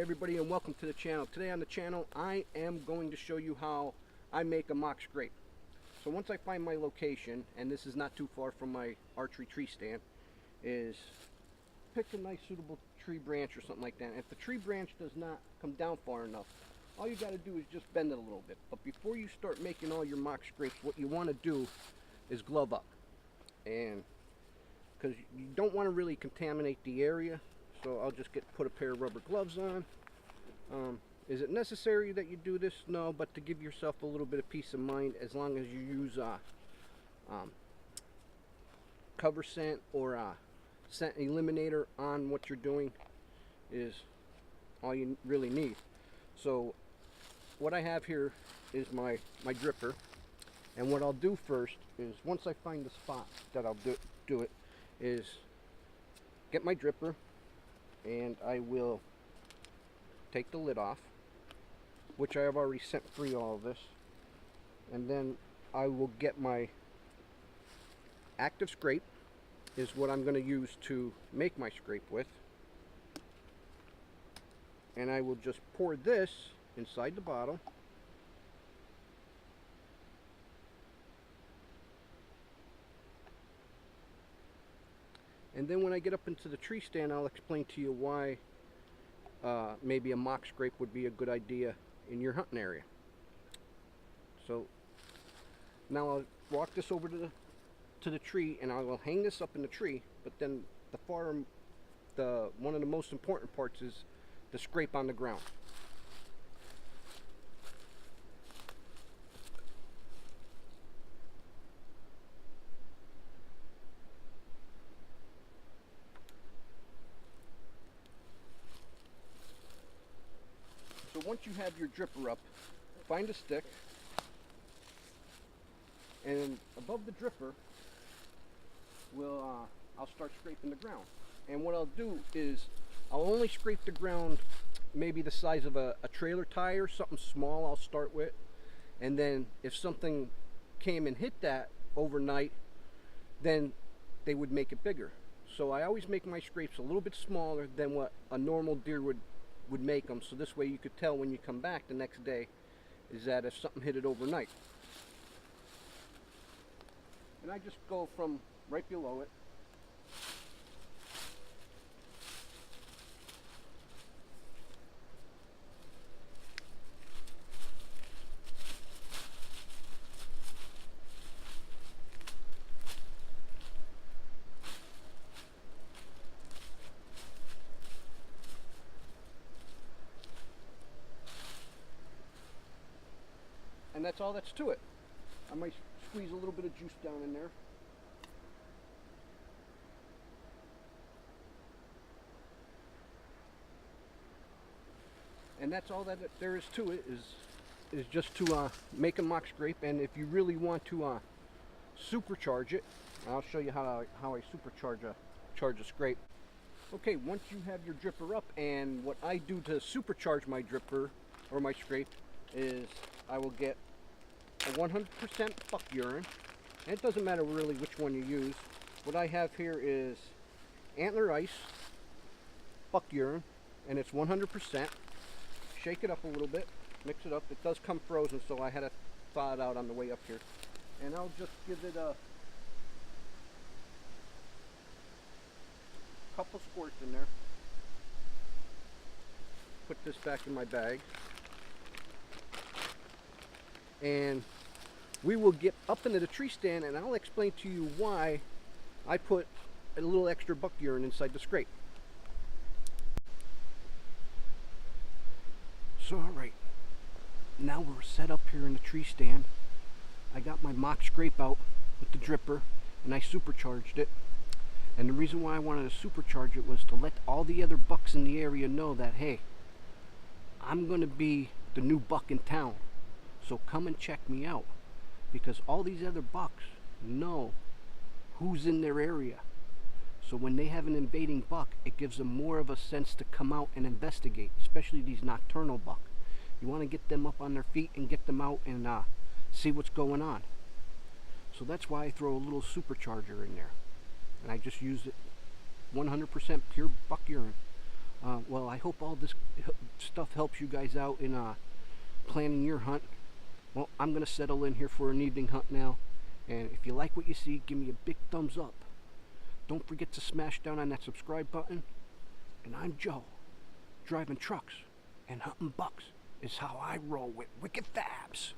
everybody, and welcome to the channel. Today on the channel I am going to show you how I make a mock scrape. So once I find my location, and this is not too far from my archery tree stand, is pick a nice suitable tree branch or something like that. And if the tree branch does not come down far enough, all you got to do is just bend it a little bit. But before you start making all your mock scrapes, what you want to do is glove up, and because you don't want to really contaminate the area. So I'll just put a pair of rubber gloves on. Is it necessary that you do this? No, but to give yourself a little bit of peace of mind, as long as you use cover scent or scent eliminator on what you're doing, is all you really need. So what I have here is my dripper, and what I'll do first is, once I find the spot that I'll do it, is get my dripper, and I will take the lid off, which I have already set free all of this, and then I will get my active scrape, is what I'm going to use to make my scrape with, and I will just pour this inside the bottle. And then when I get up into the tree stand, I'll explain to you why maybe a mock scrape would be a good idea in your hunting area. So now I'll walk this over to the tree, and I will hang this up in the tree. But then one of the most important parts is the scrape on the ground. So once you have your dripper up, find a stick, and above the dripper, I'll start scraping the ground. And what I'll do is, I'll only scrape the ground maybe the size of a trailer tire, something small I'll start with. And then if something came and hit that overnight, then they would make it bigger. So I always make my scrapes a little bit smaller than what a normal deer would make them, so this way you could tell when you come back the next day is that if something hit it overnight. And I just go from right below it, and that's all that's to it. I might squeeze a little bit of juice down in there. And that's all that there is to it, is just to make a mock scrape. And if you really want to supercharge it, I'll show you how I supercharge a scrape. Okay, once you have your dripper up, and what I do to supercharge my dripper or my scrape is I will get a 100% buck urine, and it doesn't matter really which one you use. What I have here is antler ice, buck urine, and it's 100%. Shake it up a little bit, mix it up. It does come frozen, so I had to thaw it out on the way up here. And I'll just give it a couple squirts in there. Put this back in my bag, and we will get up into the tree stand, and I'll explain to you why I put a little extra buck urine inside the scrape. So alright, now we're set up here in the tree stand. I got my mock scrape out with the dripper, and I supercharged it. And the reason why I wanted to supercharge it was to let all the other bucks in the area know that, hey, I'm going to be the new buck in town, so come and check me out. Because all these other bucks know who's in their area. So when they have an invading buck, it gives them more of a sense to come out and investigate, especially these nocturnal buck. You want to get them up on their feet and get them out and see what's going on. So that's why I throw a little supercharger in there. And I just use it 100% pure buck urine. Well, I hope all this stuff helps you guys out in planning your hunt. Well, I'm going to settle in here for an evening hunt now. And if you like what you see, give me a big thumbs up. Don't forget to smash down on that subscribe button. And I'm Joe. Driving trucks and hunting bucks is how I roll with Wicked Fabs.